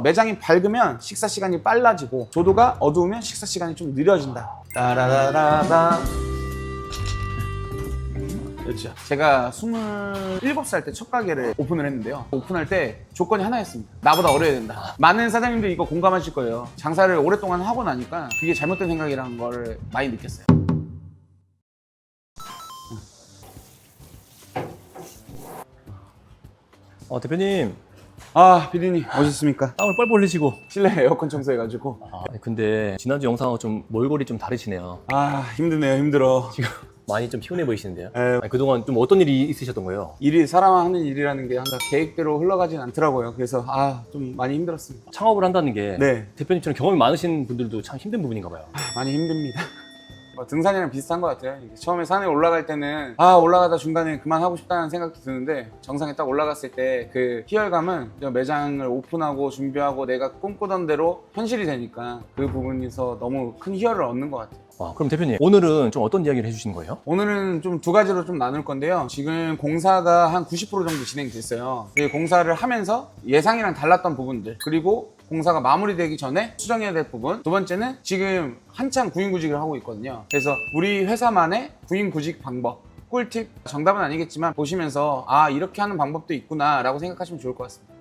매장이 밝으면 식사 시간이 빨라지고 조도가 어두우면 식사 시간이 좀 느려진다. 따라라라라. 그렇죠. 제가 27살 때 첫 가게를 오픈을 했는데요. 오픈할 때 조건이 하나였습니다. 나보다 어려야 된다. 많은 사장님들 이거 공감하실 거예요. 장사를 오랫동안 하고 나니까 그게 잘못된 생각이라는 걸 많이 느꼈어요. 대표님 아, 피디님 오셨습니까? 땀을 뻘뻘 흘리시고. 실내 에어컨 청소해가지고. 근데 지난주 영상하고 좀 몰골이 좀 다르시네요. 아, 힘드네요. 힘들어. 지금 많이 좀 피곤해 보이시는데요. 에휴. 그동안 좀 어떤 일이 있으셨던 거예요? 일이 사람 하는 일이라는 게 항상 계획대로 흘러가진 않더라고요. 그래서 좀 많이 힘들었습니다. 창업을 한다는 게 네. 대표님처럼 경험이 많으신 분들도 참 힘든 부분인가 봐요. 많이 힘듭니다. 등산이랑 비슷한 것 같아요. 이게 처음에 산에 올라갈 때는 올라가다 중간에 그만하고 싶다는 생각도 드는데 정상에 딱 올라갔을 때 그 희열감은 매장을 오픈하고 준비하고 내가 꿈꾸던 대로 현실이 되니까 그 부분에서 너무 큰 희열을 얻는 것 같아요. 그럼 대표님 오늘은 좀 어떤 이야기를 해주시는 거예요? 오늘은 좀 두 가지로 좀 나눌 건데요. 지금 공사가 한 90% 정도 진행됐어요. 그 공사를 하면서 예상이랑 달랐던 부분들, 그리고 공사가 마무리되기 전에 수정해야 될 부분, 두 번째는 지금 한창 구인구직을 하고 있거든요. 그래서 우리 회사만의 구인구직 방법, 꿀팁, 정답은 아니겠지만 보시면서 이렇게 하는 방법도 있구나 라고 생각하시면 좋을 것 같습니다.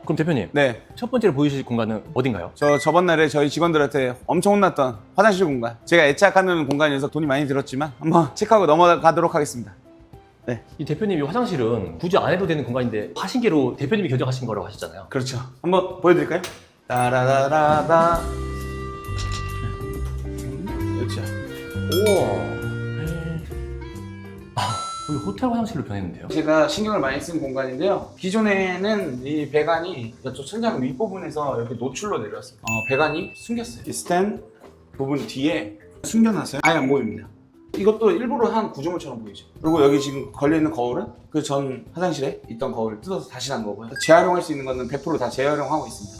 그럼 대표님 네, 첫 번째로 보여주실 공간은 어딘가요? 저번 날에 저희 직원들한테 엄청 혼났던 화장실 공간, 제가 애착하는 공간이어서 돈이 많이 들었지만 한번 체크하고 넘어가도록 하겠습니다. 네, 이 대표님 이 화장실은 굳이 안 해도 되는 공간인데 하신계로 대표님이 결정하신 거라고 하셨잖아요. 그렇죠. 한번 보여드릴까요? 따라라라라. 그렇죠. 우와. 거의 호텔 화장실로 변했는데요. 제가 신경을 많이 쓴 공간인데요. 기존에는 이 배관이 이쪽 천장 윗부분에서 이렇게 노출로 내려왔어요. 배관이 숨겼어요. 이 스탠 부분 뒤에 숨겨놨어요. 아예 안 보입니다. 이것도 일부러 한 구조물처럼 보이죠. 그리고 여기 지금 걸려있는 거울은 그 전 화장실에 있던 거울을 뜯어서 다시 난 거고요. 재활용할 수 있는 거는 100% 다 재활용하고 있습니다.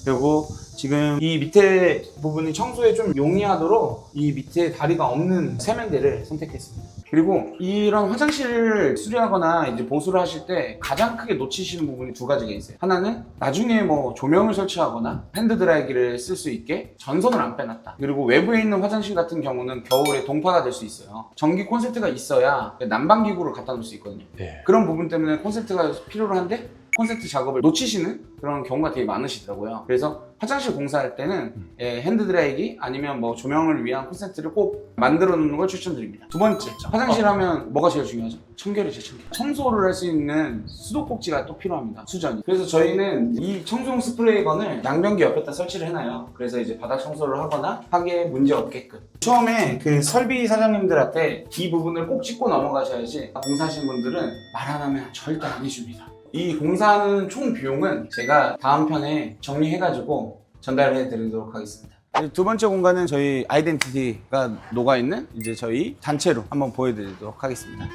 그리고 지금 이 밑에 부분이 청소에 좀 용이하도록 이 밑에 다리가 없는 세면대를 선택했습니다. 그리고 이런 화장실을 수리하거나 이제 보수를 하실 때 가장 크게 놓치시는 부분이 두 가지가 있어요. 하나는 나중에 뭐 조명을 설치하거나 핸드드라이기를 쓸 수 있게 전선을 안 빼놨다. 그리고 외부에 있는 화장실 같은 경우는 겨울에 동파가 될 수 있어요. 전기 콘센트가 있어야 난방기구를 갖다 놓을 수 있거든요. 네. 그런 부분 때문에 콘센트가 필요로 한데 콘센트 작업을 놓치시는 그런 경우가 되게 많으시더라고요. 그래서 화장실 공사할 때는 핸드드라이기 아니면 뭐 조명을 위한 콘센트를 꼭 만들어 놓는 걸 추천드립니다. 두 번째, 화장실 하면 뭐가 제일 중요하죠? 청결이죠, 청결. 청소를 할 수 있는 수도꼭지가 또 필요합니다, 수전이. 그래서 저희는 이 청소용 스프레이건을 양변기 옆에다 설치를 해놔요. 그래서 이제 바닥 청소를 하거나 하기에 문제 없게끔. 처음에 그 설비 사장님들한테 이 부분을 꼭 짚고 넘어가셔야지 공사하시는 분들은 말 안 하면 절대 안 해줍니다. 이 공사하는 총 비용은 제가 다음 편에 정리해가지고 전달해 드리도록 하겠습니다. 두 번째 공간은 저희 아이덴티티가 녹아있는 이제 저희 단체로 한번 보여드리도록 하겠습니다.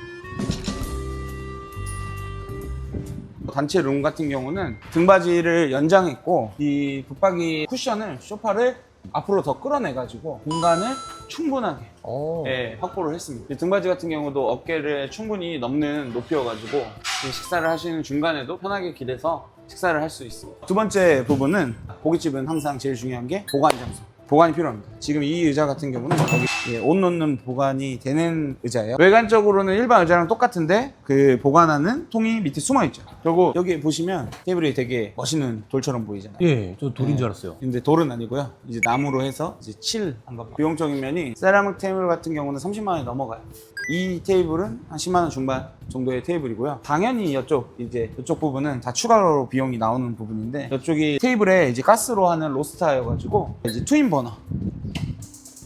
단체 룸 같은 경우는 등받이를 연장했고 이 붙박이 쿠션을 소파를 앞으로 더 끌어내가지고 공간을 충분하게 확보를 했습니다. 등받이 같은 경우도 어깨를 충분히 넘는 높이여가지고 식사를 하시는 중간에도 편하게 길에서 식사를 할 수 있습니다. 두 번째 부분은 고깃집은 항상 제일 중요한 게 보관 장소. 보관이 필요합니다. 지금 이 의자 같은 경우는 여기 옷 놓는 보관이 되는 의자예요. 외관적으로는 일반 의자랑 똑같은데 그 보관하는 통이 밑에 숨어 있죠. 그리고 여기 보시면 테이블이 되게 멋있는 돌처럼 보이잖아요. 예, 저 돌인 줄 알았어요. 근데 돌은 아니고요. 이제 나무로 해서 이제 칠한 겁니다. 비용적인 면이 세라믹 테이블 같은 경우는 30만 원이 넘어가요. 이 테이블은 한 10만 원 중반 정도의 테이블이고요. 당연히 이쪽 부분은 다 추가로 비용이 나오는 부분인데 이쪽이 테이블에 이제 가스로 하는 로스터여가지고 이제 트윈 버너.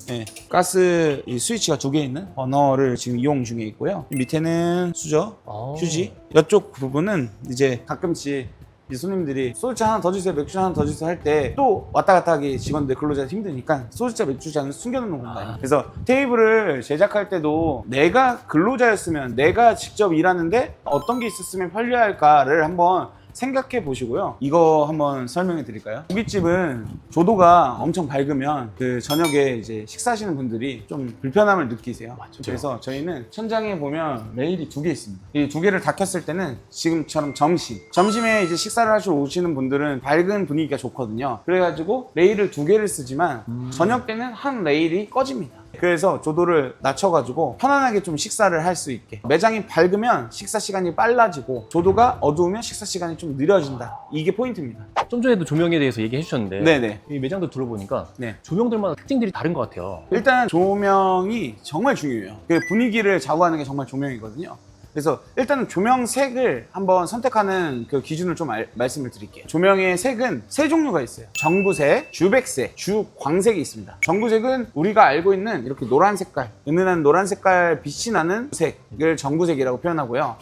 네, 가스 스위치가 두 개 있는 버너를 지금 이용 중에 있고요. 밑에는 수저, 휴지. 이쪽 부분은 이제 가끔씩 손님들이 소주잔 하나 더 주세요, 맥주 하나 더 주세요 할 때 또 왔다 갔다 하기 직원들 근로자 힘드니까 소주잔, 맥주잔을 숨겨놓는 공간이에요. 그래서 테이블을 제작할 때도 내가 근로자였으면 내가 직접 일하는데 어떤 게 있었으면 편리할까를 한번 생각해 보시고요. 이거 한번 설명해 드릴까요? 고깃집은 조도가 엄청 밝으면 그 저녁에 이제 식사하시는 분들이 좀 불편함을 느끼세요. 맞죠. 그래서 저희는 천장에 보면 레일이 2개 있습니다. 이 2개를 다 켰을 때는 지금처럼 점심에 이제 식사를 하시러 오시는 분들은 밝은 분위기가 좋거든요. 그래가지고 레일을 2개를 쓰지만 저녁 때는 한 레일이 꺼집니다. 그래서 조도를 낮춰가지고 편안하게 좀 식사를 할 수 있게. 매장이 밝으면 식사 시간이 빨라지고 조도가 어두우면 식사 시간이 좀 느려진다. 이게 포인트입니다. 좀 전에도 조명에 대해서 얘기해 주셨는데 네네. 이 매장도 둘러보니까 네. 조명들마다 특징들이 다른 것 같아요. 일단 조명이 정말 중요해요. 그 분위기를 좌우하는 게 정말 조명이거든요. 그래서 일단은 조명 색을 한번 선택하는 그 기준을 좀 말씀을 드릴게요. 조명의 색은 세 종류가 있어요. 정부색, 주백색, 주광색이 있습니다. 정부색은 우리가 알고 있는 이렇게 노란 색깔, 은은한 노란 색깔 빛이 나는 색을 정부색이라고 표현하고요.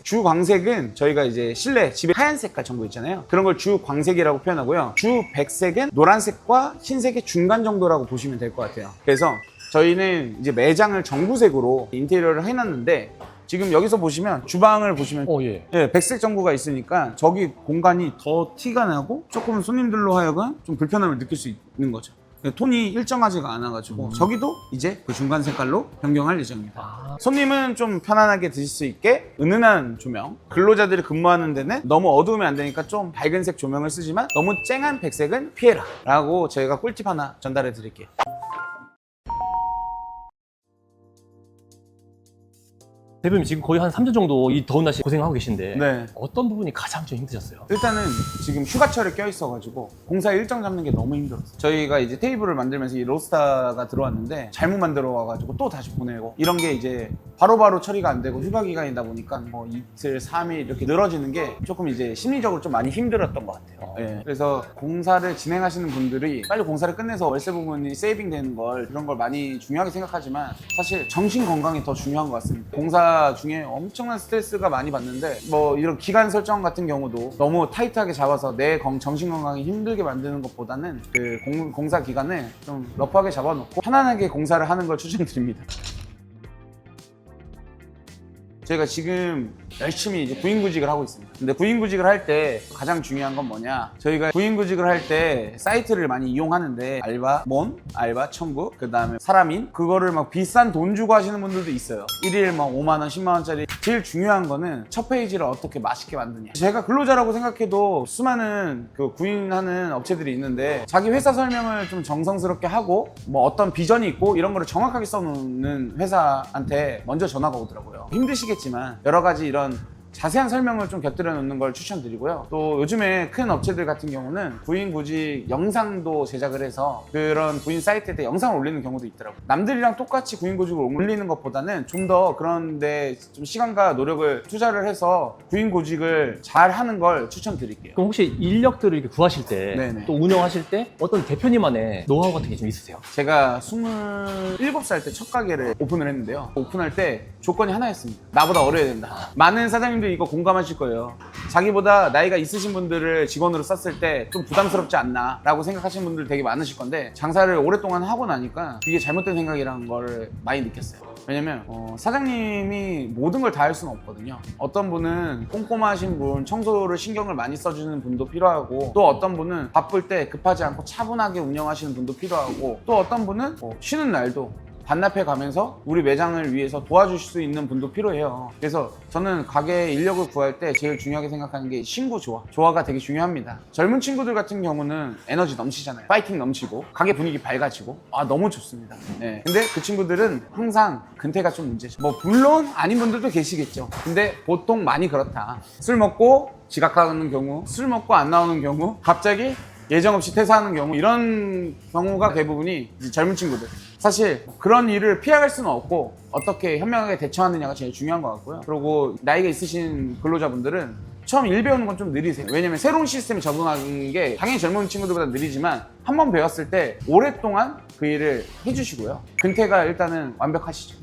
주광색은 저희가 이제 실내 집에 하얀 색깔 전부 있잖아요. 그런 걸 주광색이라고 표현하고요. 주백색은 노란색과 흰색의 중간 정도라고 보시면 될 것 같아요. 그래서 저희는 이제 매장을 정부색으로 인테리어를 해놨는데 지금 여기서 보시면 주방을 보시면 예. 예, 백색 전구가 있으니까 저기 공간이 더 티가 나고 조금 손님들로 하여금 좀 불편함을 느낄 수 있는 거죠. 톤이 일정하지가 않아가지고 저기도 이제 그 중간 색깔로 변경할 예정입니다. 손님은 좀 편안하게 드실 수 있게 은은한 조명, 근로자들이 근무하는 데는 너무 어두우면 안 되니까 좀 밝은색 조명을 쓰지만 너무 쨍한 백색은 피해라 라고 저희가 꿀팁 하나 전달해 드릴게요. 대표님 지금 거의 한 3주 정도 이 더운 날씨에 고생하고 계신데 네. 어떤 부분이 가장 좀 힘드셨어요? 일단은 지금 휴가철에 껴있어가지고 공사 일정 잡는 게 너무 힘들었어요. 저희가 이제 테이블을 만들면서 이 로스터가 들어왔는데 잘못 만들어 와가지고 또 다시 보내고 이런 게 이제 바로바로 처리가 안 되고 휴가 기간이다 보니까 뭐 이틀, 3일 이렇게 늘어지는 게 조금 이제 심리적으로 좀 많이 힘들었던 것 같아요. 예. 그래서 공사를 진행하시는 분들이 빨리 공사를 끝내서 월세 부분이 세이빙 되는 걸 그런 걸 많이 중요하게 생각하지만 사실 정신 건강이 더 중요한 것 같습니다. 공사 중에 엄청난 스트레스가 많이 받는데 뭐 이런 기간 설정 같은 경우도 너무 타이트하게 잡아서 내 정신 건강이 힘들게 만드는 것보다는 그 공사 기간을 좀 러프하게 잡아놓고 편안하게 공사를 하는 걸 추천드립니다. 저희가 지금 열심히 이제 구인구직을 하고 있습니다. 근데 구인구직을 할 때 가장 중요한 건 뭐냐? 저희가 구인구직을 할 때 사이트를 많이 이용하는데 알바몬, 알바 천국, 그 다음에 사람인 그거를 막 비싼 돈 주고 하시는 분들도 있어요. 1일 막 5만 원, 10만 원짜리. 제일 중요한 거는 첫 페이지를 어떻게 맛있게 만드냐. 제가 근로자라고 생각해도 수많은 그 구인하는 업체들이 있는데 자기 회사 설명을 좀 정성스럽게 하고 뭐 어떤 비전이 있고 이런 거를 정확하게 써놓는 회사한테 먼저 전화가 오더라고요. 힘드시겠지만 여러 가지 이런 자세한 설명을 좀 곁들여 놓는 걸 추천드리고요. 또 요즘에 큰 업체들 같은 경우는 구인구직 영상도 제작을 해서 그런 구인 사이트에 영상을 올리는 경우도 있더라고요. 남들이랑 똑같이 구인구직을 올리는 것보다는 좀 더 그런데 좀 시간과 노력을 투자를 해서 구인구직을 잘 하는 걸 추천드릴게요. 그럼 혹시 인력들을 이렇게 구하실 때 네네. 또 운영하실 때 어떤 대표님만의 노하우 같은 게 좀 있으세요? 제가 27살 때 첫 가게를 오픈을 했는데요. 오픈할 때 조건이 하나였습니다. 나보다 어려야 된다. 많은 사장님들이 이거 공감하실 거예요. 자기보다 나이가 있으신 분들을 직원으로 썼을 때 좀 부담스럽지 않나 라고 생각하시는 분들 되게 많으실 건데 장사를 오랫동안 하고 나니까 그게 잘못된 생각이라는 걸 많이 느꼈어요. 왜냐면 사장님이 모든 걸 다 할 수는 없거든요. 어떤 분은 꼼꼼하신 분, 청소를 신경을 많이 써주는 분도 필요하고 또 어떤 분은 바쁠 때 급하지 않고 차분하게 운영하시는 분도 필요하고 또 어떤 분은 쉬는 날도 반납해 가면서 우리 매장을 위해서 도와주실 수 있는 분도 필요해요. 그래서 저는 가게 인력을 구할 때 제일 중요하게 생각하는 게 신구 조화가 되게 중요합니다. 젊은 친구들 같은 경우는 에너지 넘치잖아요. 파이팅 넘치고 가게 분위기 밝아지고 너무 좋습니다. 네. 근데 그 친구들은 항상 근태가 좀 문제죠. 뭐 물론 아닌 분들도 계시겠죠. 근데 보통 많이 그렇다. 술 먹고 지각하는 경우, 술 먹고 안 나오는 경우, 갑자기 예정 없이 퇴사하는 경우, 이런 경우가 대부분이 이제 젊은 친구들. 사실 그런 일을 피해갈 수는 없고 어떻게 현명하게 대처하느냐가 제일 중요한 것 같고요. 그리고 나이가 있으신 근로자분들은 처음 일 배우는 건 좀 느리세요. 왜냐면 새로운 시스템에 적응하는 게 당연히 젊은 친구들보다 느리지만 한 번 배웠을 때 오랫동안 그 일을 해주시고요. 근태가 일단은 완벽하시죠.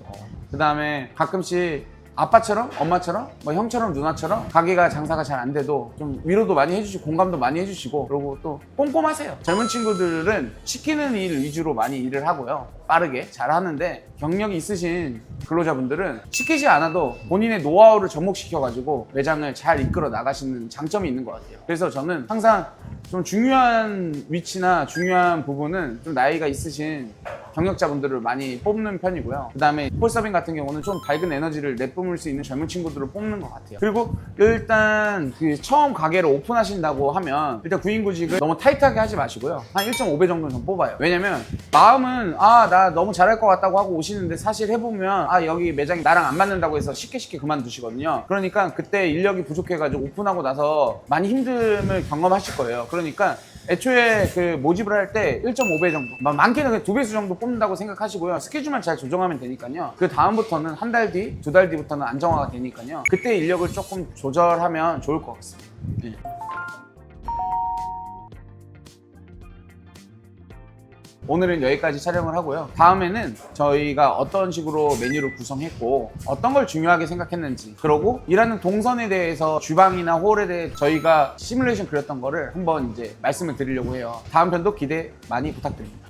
그 다음에 가끔씩 아빠처럼, 엄마처럼, 뭐 형처럼, 누나처럼 가게가 장사가 잘 안 돼도 좀 위로도 많이 해주시고 공감도 많이 해주시고 그리고 또 꼼꼼하세요. 젊은 친구들은 시키는 일 위주로 많이 일을 하고요. 빠르게 잘 하는데 경력이 있으신 근로자분들은 시키지 않아도 본인의 노하우를 접목시켜가지고 매장을 잘 이끌어 나가시는 장점이 있는 것 같아요. 그래서 저는 항상 좀 중요한 위치나 중요한 부분은 좀 나이가 있으신 경력자분들을 많이 뽑는 편이고요. 그 다음에 홀서빙 같은 경우는 좀 밝은 에너지를 내뿜을 수 있는 젊은 친구들을 뽑는 것 같아요. 그리고 일단 그 처음 가게를 오픈하신다고 하면 일단 구인구직을 너무 타이트하게 하지 마시고요. 한 1.5배 정도는 좀 뽑아요. 왜냐면 마음은 나 너무 잘할 것 같다고 하고 오시는데 사실 해보면 여기 매장이 나랑 안 맞는다고 해서 쉽게 그만두시거든요. 그러니까 그때 인력이 부족해가지고 오픈하고 나서 많이 힘듦을 경험하실 거예요. 그러니까 애초에 그 모집을 할 때 1.5배 정도, 많게는 2배수 정도 뽑는다고 생각하시고요. 스케줄만 잘 조정하면 되니까요. 그 다음부터는 한 달 뒤, 2달 뒤부터는 안정화가 되니까요. 그때 인력을 조금 조절하면 좋을 것 같습니다. 네. 오늘은 여기까지 촬영을 하고요. 다음에는 저희가 어떤 식으로 메뉴를 구성했고 어떤 걸 중요하게 생각했는지, 그리고 일하는 동선에 대해서 주방이나 홀에 대해 저희가 시뮬레이션 그렸던 거를 한번 이제 말씀을 드리려고 해요. 다음 편도 기대 많이 부탁드립니다.